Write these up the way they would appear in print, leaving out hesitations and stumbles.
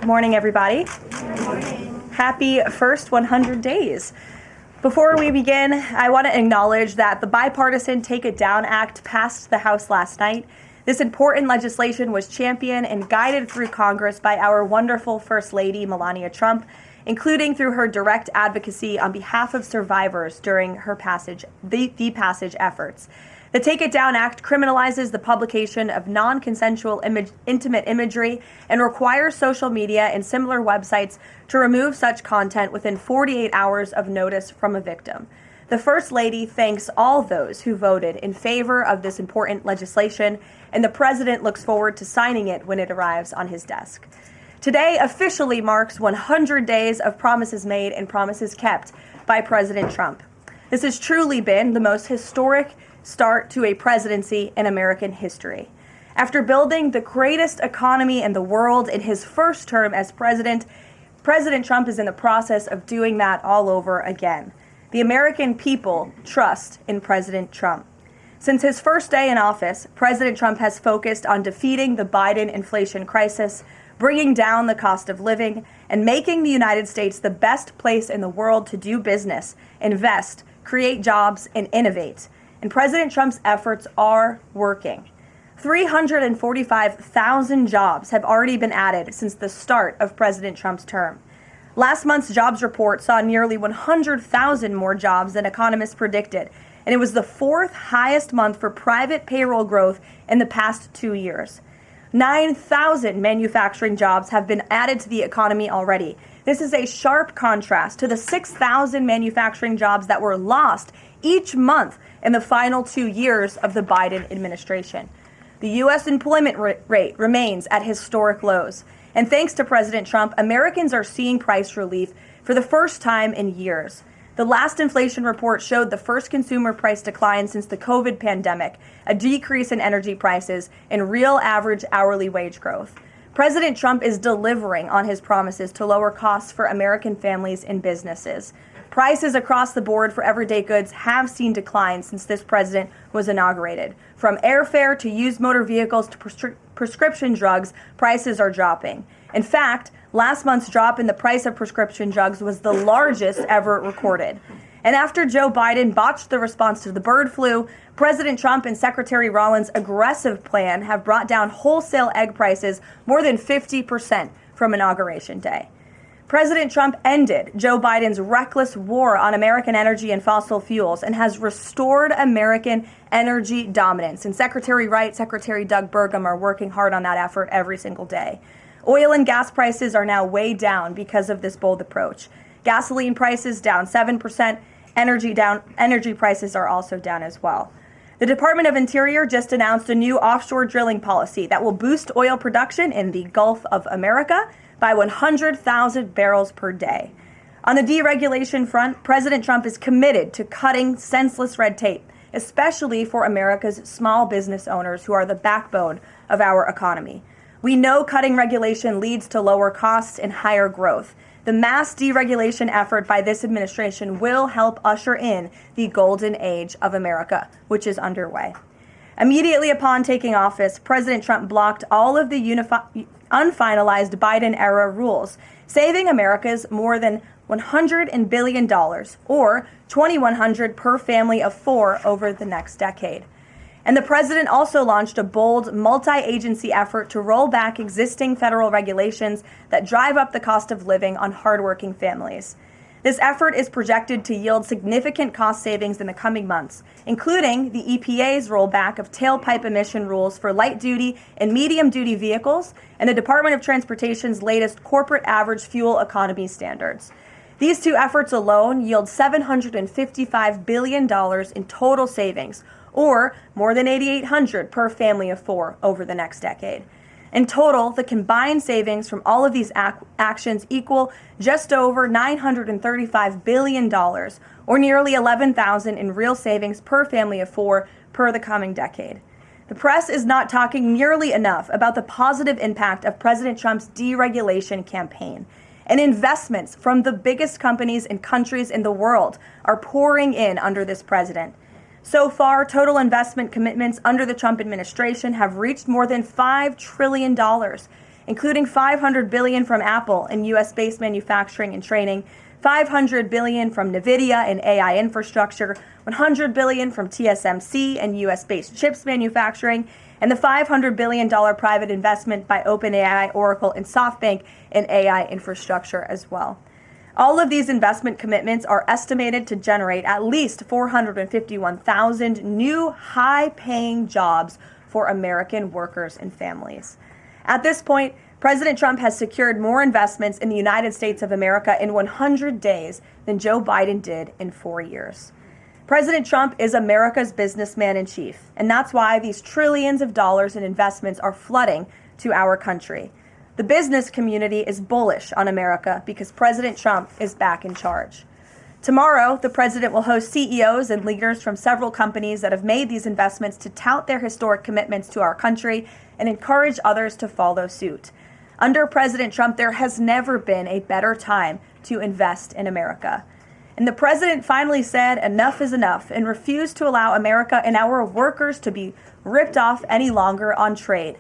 Good morning, everybody. Good morning. Happy first 100 days. Before we begin, I want to acknowledge that the bipartisan Take It Down Act passed the House last night. This important legislation was championed and guided through Congress by our wonderful First Lady, Melania Trump, including through her direct advocacy on behalf of survivors during her passage efforts. The Take It Down Act criminalizes the publication of non-consensual intimate imagery and requires social media and similar websites to remove such content within 48 hours of notice from a victim. The First Lady thanks all those who voted in favor of this important legislation, and the President looks forward to signing it when it arrives on his desk. Today officially marks 100 days of promises made and promises kept by President Trump. This has truly been the most historic start to a presidency in American history. After building the greatest economy in the world in his first term as president, President Trump is in the process of doing that all over again. The American people trust in President Trump. Since his first day in office, President Trump has focused on defeating the Biden inflation crisis, bringing down the cost of living, and making the United States the best place in the world to do business, invest, create jobs, and innovate. And President Trump's efforts are working. 345,000 jobs have already been added since the start of President Trump's term. Last month's jobs report saw nearly 100,000 more jobs than economists predicted, and it was the fourth highest month for private payroll growth in the past 2 years. 9,000 manufacturing jobs have been added to the economy already. This is a sharp contrast to the 6,000 manufacturing jobs that were lost each month in the final 2 years of the Biden administration. The U.S. employment rate remains at historic lows. And thanks to President Trump, Americans are seeing price relief for the first time in years. The last inflation report showed the first consumer price decline since the COVID pandemic, a decrease in energy prices, and real average hourly wage growth. President Trump is delivering on his promises to lower costs for American families and businesses. Prices across the board for everyday goods have seen declines since this president was inaugurated. From airfare to used motor vehicles to prescription drugs, prices are dropping. In fact, last month's drop in the price of prescription drugs was the largest ever recorded. And after Joe Biden botched the response to the bird flu, President Trump and Secretary Rollins' aggressive plan have brought down wholesale egg prices more than 50% from Inauguration Day. President Trump ended Joe Biden's reckless war on American energy and fossil fuels and has restored American energy dominance. And Secretary Wright, Secretary Doug Burgum are working hard on that effort every single day. Oil and gas prices are now way down because of this bold approach. Gasoline prices down 7%, energy prices are also down as well. The Department of Interior just announced a new offshore drilling policy that will boost oil production in the Gulf of America by 100,000 barrels per day. On the deregulation front, President Trump is committed to cutting senseless red tape, especially for America's small business owners who are the backbone of our economy. We know cutting regulation leads to lower costs and higher growth. The mass deregulation effort by this administration will help usher in the golden age of America, which is underway. Immediately upon taking office, President Trump blocked all of the unfinalized Biden-era rules, saving Americans more than $100 billion, or $2,100 per family of four over the next decade. And the president also launched a bold multi-agency effort to roll back existing federal regulations that drive up the cost of living on hardworking families. This effort is projected to yield significant cost savings in the coming months, including the EPA's rollback of tailpipe emission rules for light-duty and medium-duty vehicles and the Department of Transportation's latest corporate average fuel economy standards. These two efforts alone yield $755 billion in total savings, or more than $8,800 per family of four over the next decade. In total, the combined savings from all of these actions equal just over $935 billion, or nearly $11,000 in real savings per family of four per the coming decade. The press is not talking nearly enough about the positive impact of President Trump's deregulation campaign. And investments from the biggest companies and countries in the world are pouring in under this president. So far, total investment commitments under the Trump administration have reached more than $5 trillion. including $500 billion from Apple in U.S.-based manufacturing and training, $500 billion from NVIDIA in AI infrastructure, $100 billion from TSMC and U.S.-based chips manufacturing, and the $500 billion private investment by OpenAI, Oracle, and SoftBank in AI infrastructure as well. All of these investment commitments are estimated to generate at least 451,000 new high-paying jobs for American workers and families. At this point, President Trump has secured more investments in the United States of America in 100 days than Joe Biden did in 4 years. President Trump is America's businessman in chief, and that's why these trillions of dollars in investments are flooding to our country. The business community is bullish on America because President Trump is back in charge. Tomorrow, the president will host CEOs and leaders from several companies that have made these investments to tout their historic commitments to our country and encourage others to follow suit. Under President Trump, there has never been a better time to invest in America. And the president finally said enough is enough and refused to allow America and our workers to be ripped off any longer on trade.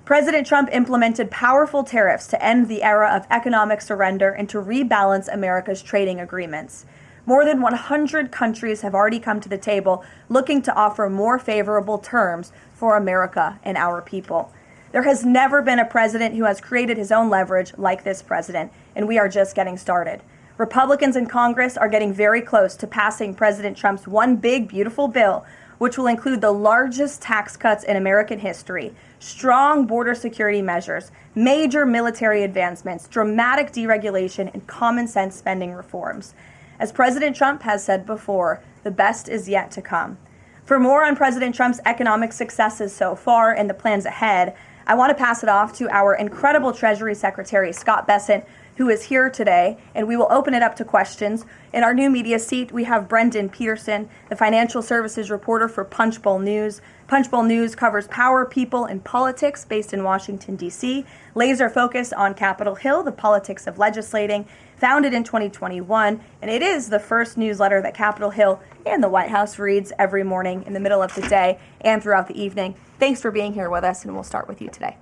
President Trump implemented powerful tariffs to end the era of economic surrender and to rebalance America's trading agreements. More than 100 countries have already come to the table looking to offer more favorable terms for America and our people. There has never been a president who has created his own leverage like this president, and we are just getting started. Republicans in Congress are getting very close to passing President Trump's one big, beautiful bill, which will include the largest tax cuts in American history, strong border security measures, major military advancements, dramatic deregulation, and common sense spending reforms. As President Trump has said before, the best is yet to come. For more on President Trump's economic successes so far and the plans ahead, I want to pass it off to our incredible Treasury Secretary, Scott Bessent, who is here today, and we will open it up to questions. In our new media seat, we have Brendan Peterson, the financial services reporter for Punchbowl News. Punchbowl News covers power, people, and politics based in Washington, D.C., laser focused on Capitol Hill, the politics of legislating, founded in 2021, and it is the first newsletter that Capitol Hill and the White House reads every morning in the middle of the day and throughout the evening. Thanks for being here with us, and we'll start with you today.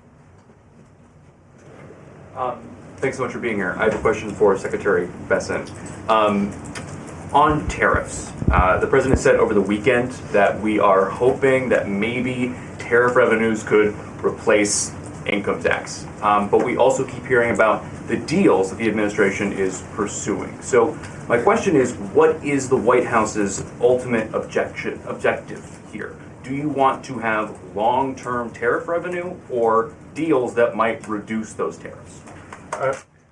Thanks so much for being here. I have a question for Secretary Bessent. On tariffs, the president said over the weekend that we are hoping that maybe tariff revenues could replace income tax. But we also keep hearing about the deals that the administration is pursuing. So my question is, what is the White House's ultimate objective here? Do you want to have long-term tariff revenue or deals that might reduce those tariffs?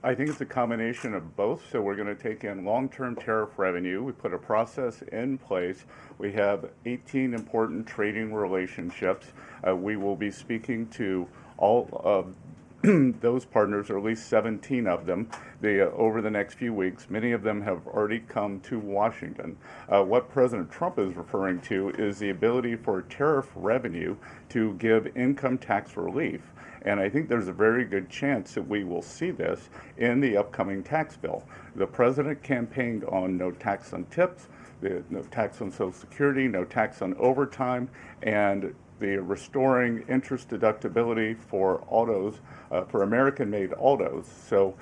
I think it's a combination of both. So we're going to take in long-term tariff revenue. We put a process in place. We have 18 important trading relationships. We will be speaking to all of those partners, or at least 17 of them, over the next few weeks. Many of them have already come to Washington. What President Trump is referring to is the ability for tariff revenue to give income tax relief. And I think there's a very good chance that we will see this in the upcoming tax bill. The president campaigned on no tax on tips, no tax on Social Security, no tax on overtime, and the restoring interest deductibility for autos, for American-made autos. So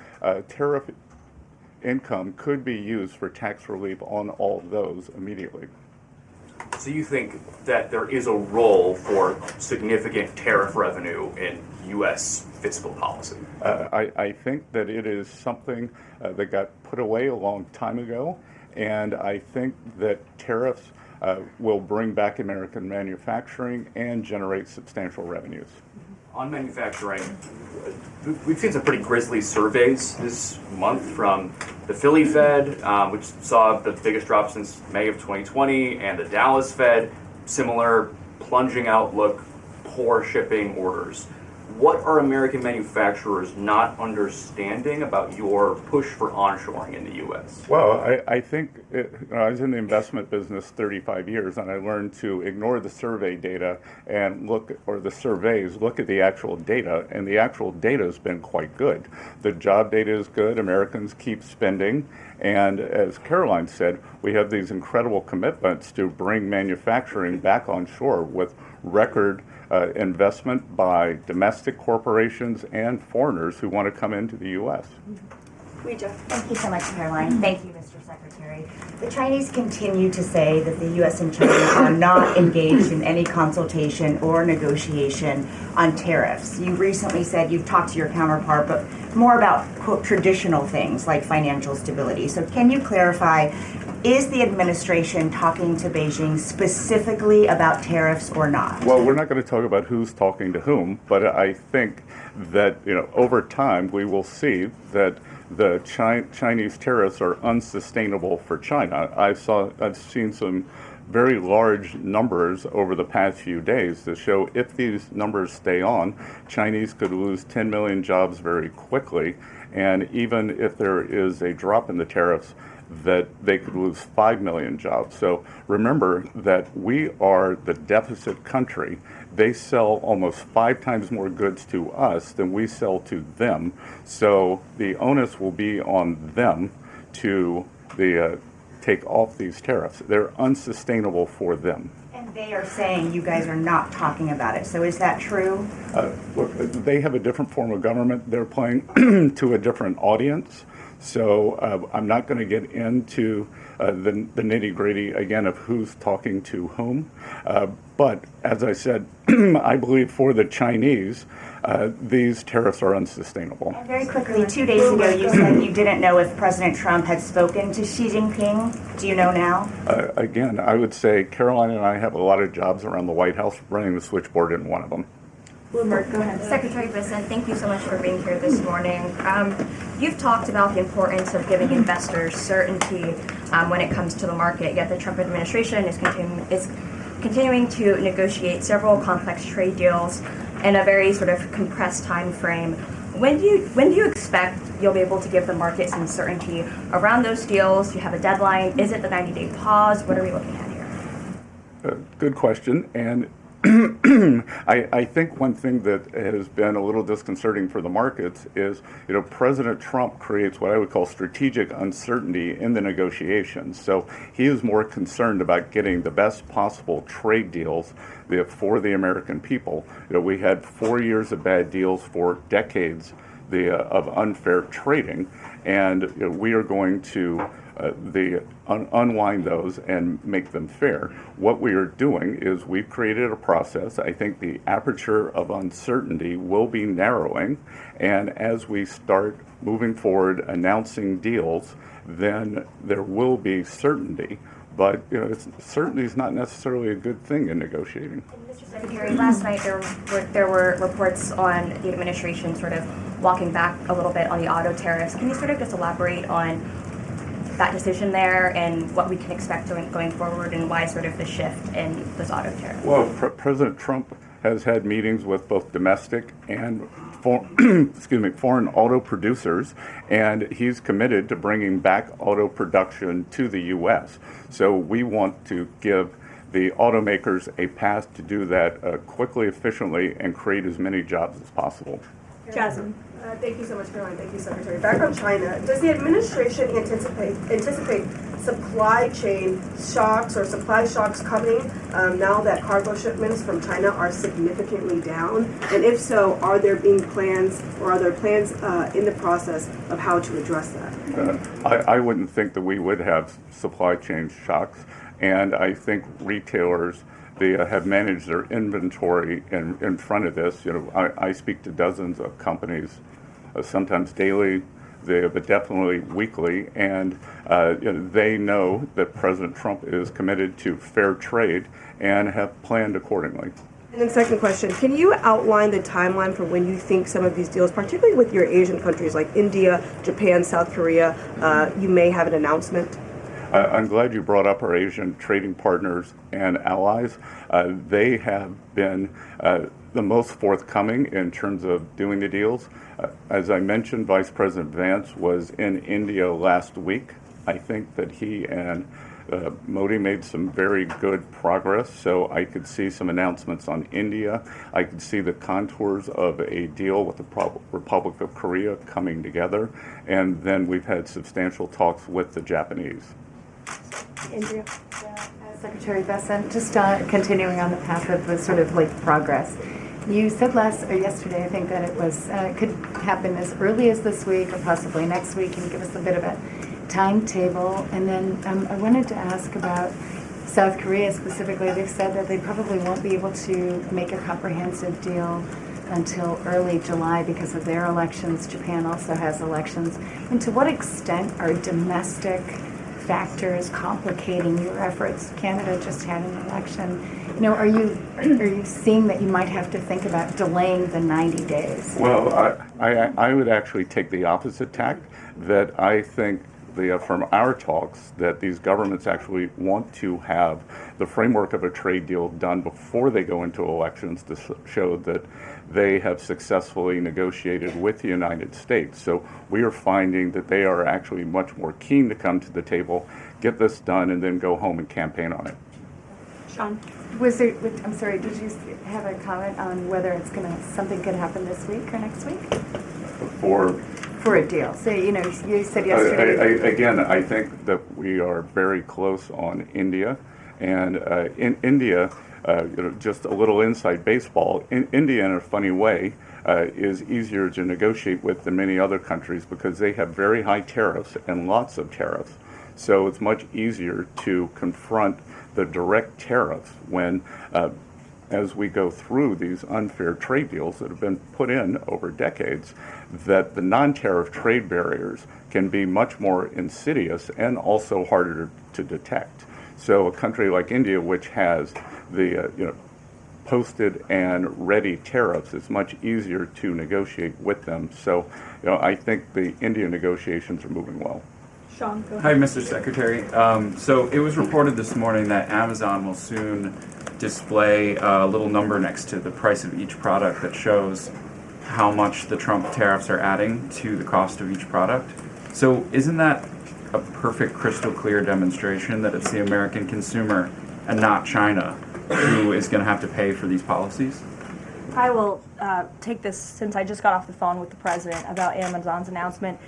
tariff income could be used for tax relief on all of those immediately. So you think that there is a role for significant tariff revenue in U.S. fiscal policy? I think that it is something that got put away a long time ago, and I think that tariffs will bring back American manufacturing and generate substantial revenues. On manufacturing, we've seen some pretty grisly surveys this month from the Philly Fed, which saw the biggest drop since May of 2020, and the Dallas Fed, similar plunging outlook, poor shipping orders. What are American manufacturers not understanding about your push for onshoring in the U.S.? Well, I think I was in the investment business 35 years, and I learned to ignore the survey data and look at the actual data, and the actual data has been quite good. The job data is good. Americans keep spending. And as Karoline said, we have these incredible commitments to bring manufacturing back on shore with record investment by domestic corporations and foreigners who want to come into the U.S. Thank you so much, Caroline. Thank you, Mr. Secretary. The Chinese continue to say that the U.S. and China are not engaged in any consultation or negotiation on tariffs. You recently said you've talked to your counterpart, but more about, quote, traditional things like financial stability. So can you clarify, is the administration talking to Beijing specifically about tariffs or not? Well, we're not going to talk about who's talking to whom, but I think that over time we will see that the Chinese tariffs are unsustainable for China. I've seen some very large numbers over the past few days that show if these numbers stay on, Chinese could lose 10 million jobs very quickly, and even if there is a drop in the tariffs, that they could lose 5 million jobs. So remember that we are the deficit country. They sell almost 5 times more goods to us than we sell to them. So the onus will be on them to take off these tariffs. They're unsustainable for them. And they are saying you guys are not talking about it. So is that true? Look, they have a different form of government. They're playing to a different audience. So I'm not going to get into the nitty-gritty, again, of who's talking to whom. But as I said, I believe for the Chinese, these tariffs are unsustainable. And very quickly, 2 days ago, you said you didn't know if President Trump had spoken to Xi Jinping. Do you know now? Again, I would say Caroline and I have a lot of jobs around the White House. Running the switchboard isn't one of them. Bloomberg, go ahead. Secretary Bessent, thank you so much for being here this morning. You've talked about the importance of giving investors certainty when it comes to the market, yet the Trump administration is continuing to negotiate several complex trade deals in a very sort of compressed time frame. When do you expect you'll be able to give the market some certainty around those deals? Do you have a deadline? Is it the 90-day pause? What are we looking at here? Good question. And I think one thing that has been a little disconcerting for the markets is, President Trump creates what I would call strategic uncertainty in the negotiations. So he is more concerned about getting the best possible trade deals for the American people. We had 4 years of bad deals for decades of unfair trading, and we are going to unwind those and make them fair. What we are doing is we've created a process. I think the aperture of uncertainty will be narrowing, and as we start moving forward announcing deals, then there will be certainty. But certainty is not necessarily a good thing in negotiating. Mr. Secretary, last night there were reports on the administration sort of walking back a little bit on the auto tariffs. Can you sort of just elaborate on that decision there and what we can expect going forward, and why sort of the shift in those auto tariffs? Well, President Trump has had meetings with both domestic and foreign auto producers, and he's committed to bringing back auto production to the U.S. So we want to give the automakers a path to do that quickly, efficiently, and create as many jobs as possible. Jasmine. Thank you so much, Caroline. Thank you, Secretary. Back on China, does the administration anticipate supply chain shocks or supply shocks coming now that cargo shipments from China are significantly down? And if so, are there plans in the process of how to address that? I wouldn't think that we would have supply chain shocks, and I think retailers they have managed their inventory in front of this. I speak to dozens of companies, sometimes daily, but definitely weekly, and they know that President Trump is committed to fair trade and have planned accordingly. And then second question, can you outline the timeline for when you think some of these deals, particularly with your Asian countries like India, Japan, South Korea, you may have an announcement? I'm glad you brought up our Asian trading partners and allies. They have been the most forthcoming in terms of doing the deals. As I mentioned, Vice President Vance was in India last week. I think that he and Modi made some very good progress, so I could see some announcements on India. I could see the contours of a deal with the Republic of Korea coming together, and then we've had substantial talks with the Japanese. Andrea? Secretary Bessent, just continuing on the path of the sort of like progress. You said yesterday, I think, that it was could happen as early as this week or possibly next week. Can you give us a bit of a timetable? And then I wanted to ask about South Korea specifically. They've said that they probably won't be able to make a comprehensive deal until early July because of their elections. Japan also has elections. And to what extent are domestic factors complicating your efforts? Canada just had an election. You know, are you seeing that you might have to think about delaying the 90 days? Well, I would actually take the opposite tack, that I think from our talks that these governments actually want to have the framework of a trade deal done before they go into elections to show that they have successfully negotiated with the United States. So we are finding that they are actually much more keen to come to the table, get this done, and then go home and campaign on it. Sean? I'm sorry, did you have a comment on whether something could happen this week or next week? For a deal. So, you know, you said yesterday. Again, I think that we are very close on India. And in India, just a little inside baseball, India, in a funny way, is easier to negotiate with than many other countries because they have very high tariffs and lots of tariffs. So it's much easier to confront the direct tariffs when, as we go through these unfair trade deals that have been put in over decades, that the non-tariff trade barriers can be much more insidious and also harder to detect. So a country like India, which has the posted and ready tariffs, it's much easier to negotiate with them. So I think the India negotiations are moving well. Sean, go Hi, ahead. Mr. Secretary. So it was reported this morning that Amazon will soon display a little number next to the price of each product that shows how much the Trump tariffs are adding to the cost of each product. So isn't that a perfect crystal clear demonstration that it's the American consumer and not China who is going to have to pay for these policies? I will take this since I just got off the phone with the president about Amazon's announcement.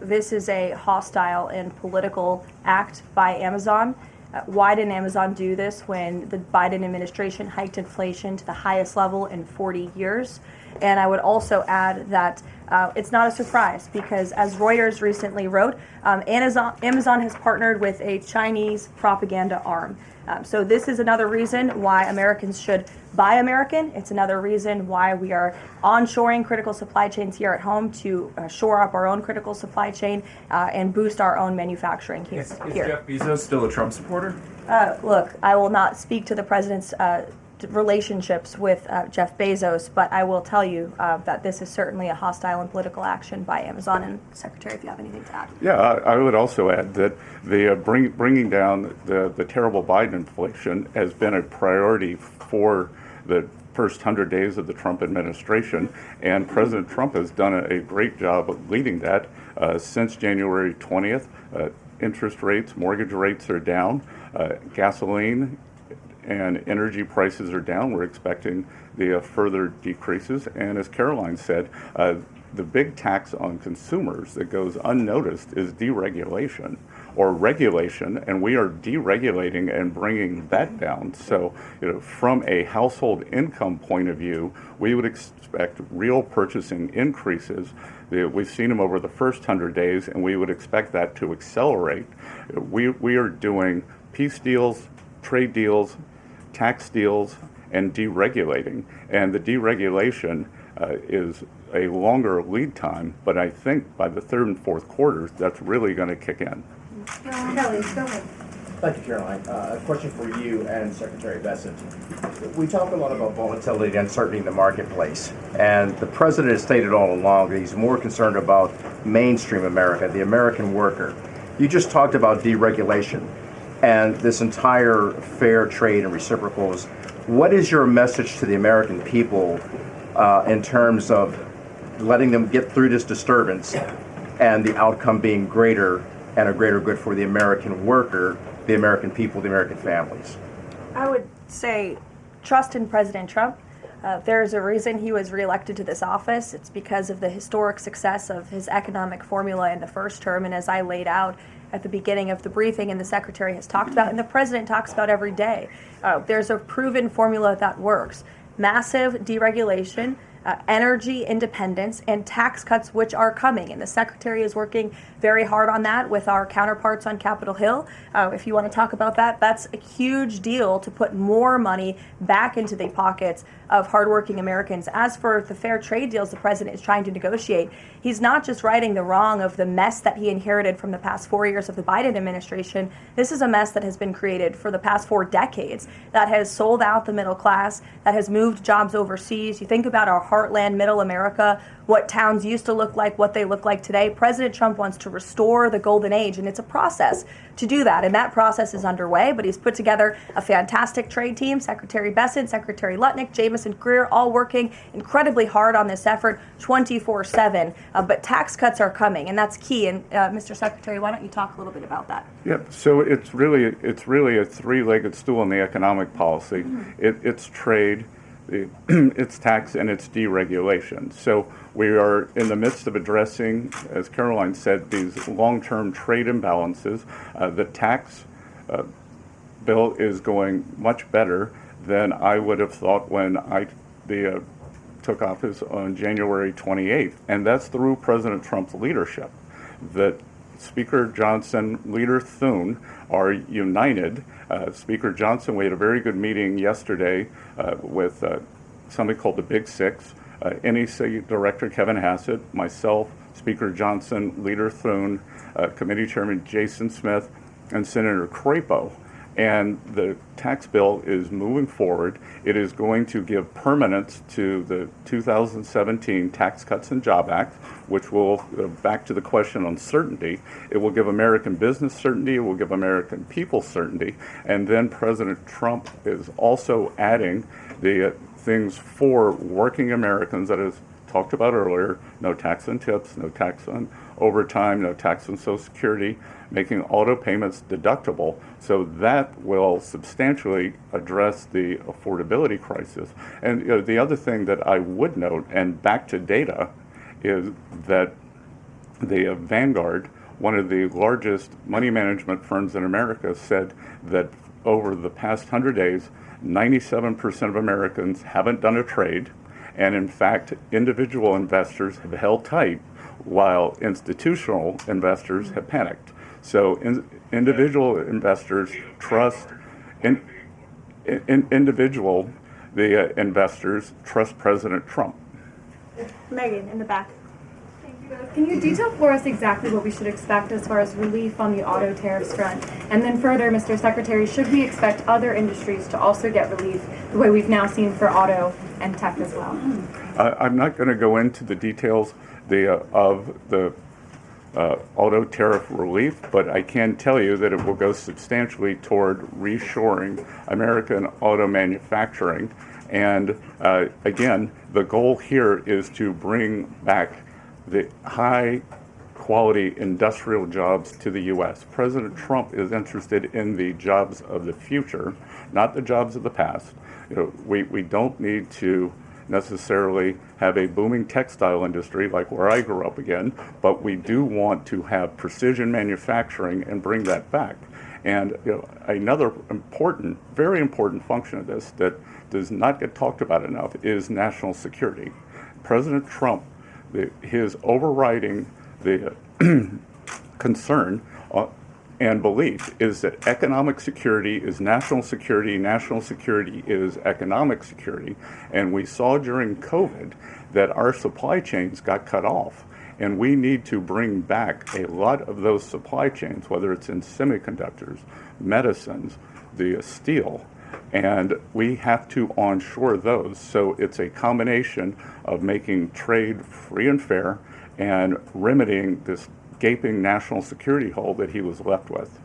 This is a hostile and political act by Amazon. Why didn't Amazon do this when the Biden administration hiked inflation to the highest level in 40 years? And I would also add that it's not a surprise because, as Reuters recently wrote, Amazon has partnered with a Chinese propaganda arm. So this is another reason why Americans should buy American. It's another reason why we are onshoring critical supply chains here at home to shore up our own critical supply chain and boost our own manufacturing here. Is Jeff Bezos still a Trump supporter? Look, I will not speak to the president's relationships with Jeff Bezos, but I will tell you that this is certainly a hostile and political action by Amazon. And Secretary, if you have anything to add. Yeah, I would also add that the bringing down the terrible Biden inflation has been a priority for the first 100 days of the Trump administration, and President Trump has done a great job of leading that since January 20th. Interest rates, mortgage rates are down, gasoline and energy prices are down. We're expecting the further decreases. And as Karoline said, the big tax on consumers that goes unnoticed is deregulation or regulation, and we are deregulating and bringing that down. So, from a household income point of view, we would expect real purchasing increases. We've seen them over the first 100 days, and we would expect that to accelerate. We are doing peace deals, trade deals, tax deals, and deregulating. And the deregulation is a longer lead time, but I think by the third and fourth quarters, that's really going to kick in. Kelly, go ahead. Thank you, Caroline. A question for you and Secretary Bessent. We talk a lot about volatility and uncertainty in the marketplace, and the president has stated all along that he's more concerned about mainstream America, the American worker. You just talked about deregulation and this entire fair trade and reciprocals. What is your message to the American people in terms of letting them get through this disturbance and the outcome being greater and a greater good for the American worker, the American people, the American families? I would say trust in President Trump. There's a reason he was reelected to this office. It's because of the historic success of his economic formula in the first term, and as I laid out at the beginning of the briefing and the Secretary has talked about and the President talks about every day, there's a proven formula that works. Massive deregulation, energy independence, and tax cuts, which are coming. And the Secretary is working very hard on that with our counterparts on Capitol Hill. If you want to talk about that, that's a huge deal to put more money back into the pockets of hardworking Americans. As for the fair trade deals the President is trying to negotiate, he's not just righting the wrong of the mess that he inherited from the past 4 years of the Biden administration. This is a mess that has been created for the past 4 decades that has sold out the middle class, that has moved jobs overseas. You think about our heartland, middle America, what towns used to look like, what they look like today. President Trump wants to restore the golden age, and it's a process to do that. And that process is underway, but he's put together a fantastic trade team. Secretary Bessent, Secretary Lutnick, Jamieson Greer, all working incredibly hard on this effort 24/7. But tax cuts are coming, and that's key. And Mr. Secretary, why don't you talk a little bit about that? Yep. So it's really a three-legged stool in the economic policy. It's trade, it's tax, and it's deregulation. So we are in the midst of addressing, as Karoline said, these long-term trade imbalances. The tax bill is going much better than I would have thought when I took office on January 28th, and that's through President Trump's leadership. That Speaker Johnson, Leader Thune are united. Speaker Johnson, we had a very good meeting yesterday with something called the Big Six, NEC Director Kevin Hassett, myself, Speaker Johnson, Leader Thune, Committee Chairman Jason Smith, and Senator Crapo. And the tax bill is moving forward. It is going to give permanence to the 2017 Tax Cuts and Job Act, which will, back to the question on certainty, it will give American business certainty, it will give American people certainty, and then President Trump is also adding the things for working Americans that is talked about earlier: no tax on tips, no tax on overtime, no tax on Social Security, making auto payments deductible. So that will substantially address the affordability crisis. And the other thing that I would note, and back to data, is that the Vanguard, one of the largest money management firms in America, said that over the past 100 days, 97% of Americans haven't done a trade. And in fact, individual investors have held tight while institutional investors have panicked. So individual investors trust, investors trust President Trump. Megan, in the back. Can you detail for us exactly what we should expect as far as relief on the auto tariffs front? And then further, Mr. Secretary, should we expect other industries to also get relief the way we've now seen for auto and tech as well? I'm not going to go into the details of the auto tariff relief, but I can tell you that it will go substantially toward reshoring American auto manufacturing. And again, the goal here is to bring back the high quality industrial jobs to the U.S. President Trump is interested in the jobs of the future, not the jobs of the past. We don't need to necessarily have a booming textile industry like where I grew up again, but we do want to have precision manufacturing and bring that back. And another important, very important function of this that does not get talked about enough is national security. President Trump, his overriding the concern and belief is that economic security is national security is economic security. And we saw during COVID that our supply chains got cut off. And we need to bring back a lot of those supply chains, whether it's in semiconductors, medicines, the steel, and we have to onshore those. So it's a combination of making trade free and fair and remedying this gaping national security hole that he was left with.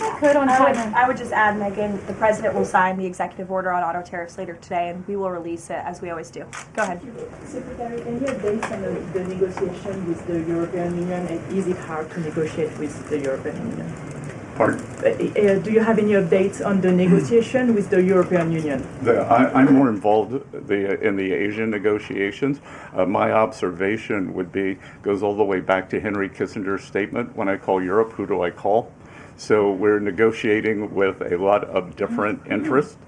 I would just add, Megan, the President will sign the executive order on auto tariffs later today, and we will release it as we always do. Go ahead. Secretary, any updates on the negotiation with the European Union, and is it hard to negotiate with the European Union? Pardon? Do you have any updates on the negotiation with the European Union? I'm more involved in the Asian negotiations. My observation would be, goes all the way back to Henry Kissinger's statement, when I call Europe, who do I call? So we're negotiating with a lot of different interests.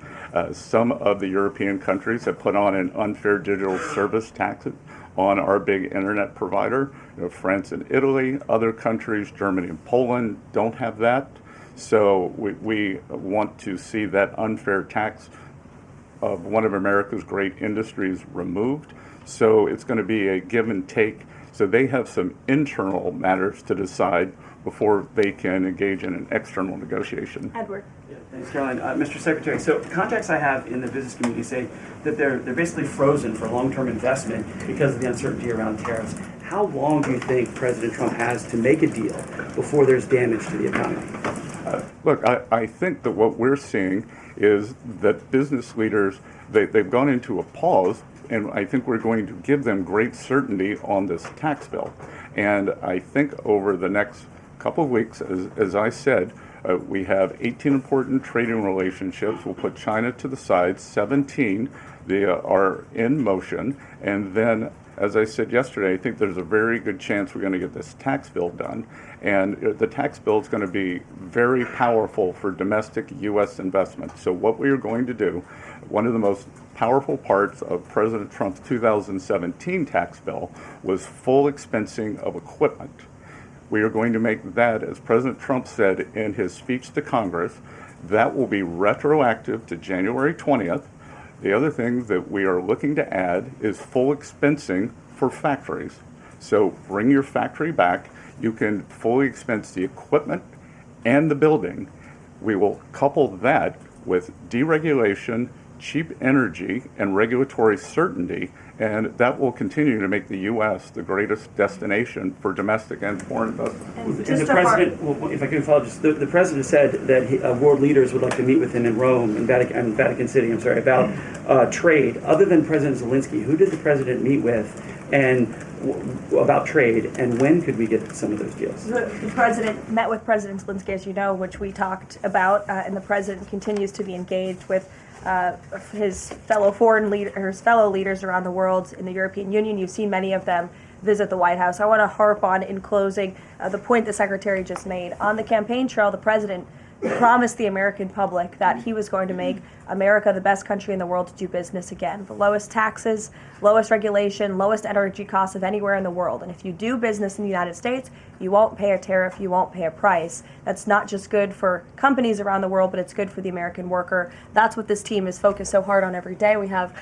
Some of the European countries have put on an unfair digital service tax on our big internet provider. France and Italy, other countries, Germany and Poland, don't have that. So we want to see that unfair tax of one of America's great industries removed. So it's going to be a give and take. So they have some internal matters to decide before they can engage in an external negotiation. Edward. Yeah, thanks, Caroline. Mr. Secretary, so contacts I have in the business community say that they're basically frozen for long-term investment because of the uncertainty around tariffs. How long do you think President Trump has to make a deal before there's damage to the economy? Look, I think that what we're seeing is that business leaders, they've gone into a pause, and I think we're going to give them great certainty on this tax bill. And I think over the next couple of weeks, as I said, we have 18 important trading relationships. We'll put China to the side. 17 they are in motion. And then, as I said yesterday, I think there's a very good chance we're going to get this tax bill done. And the tax bill is going to be very powerful for domestic U.S. investment. So what we are going to do, one of the most powerful parts of President Trump's 2017 tax bill was full expensing of equipment. We are going to make that, as President Trump said in his speech to Congress, that will be retroactive to January 20th. The other thing that we are looking to add is full expensing for factories. So bring your factory back. You can fully expense the equipment and the building. We will couple that with deregulation, cheap energy, and regulatory certainty, and that will continue to make the U.S. the greatest destination for domestic and foreign investment. And the president, well, if I can follow, just the president said that world leaders would like to meet with him in Rome, in Vatican City, about trade. Other than President Zelensky, who did the president meet with, and about trade, and when could we get some of those deals? The president met with President Zelensky, as you know, which we talked about, and the president continues to be engaged with his fellow leaders around the world in the European Union. You've seen many of them visit the White House. I want to harp on, in closing, the point the Secretary just made. On the campaign trail, the president promised the American public that he was going to make America the best country in the world to do business again. The lowest taxes, lowest regulation, lowest energy costs of anywhere in the world. And if you do business in the United States, you won't pay a tariff, you won't pay a price. That's not just good for companies around the world, but it's good for the American worker. That's what this team is focused so hard on every day. We have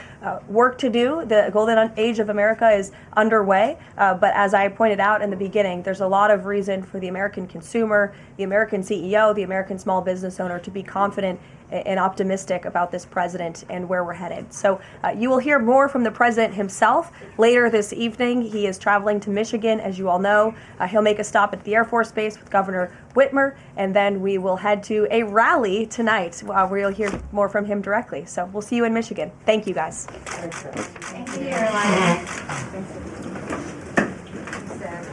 work to do. The golden age of America is underway. But as I pointed out in the beginning, there's a lot of reason for the American consumer, the American CEO, the American small business owner to be confident and optimistic about this president and where we're headed. So you will hear more from the president himself later this evening. He is traveling to Michigan, as you all know. He'll make a stop at the Air Force Base with Governor Whitmer, and then we will head to a rally tonight where you'll hear more from him directly. So we'll see you in Michigan. Thank you, guys. Thank you.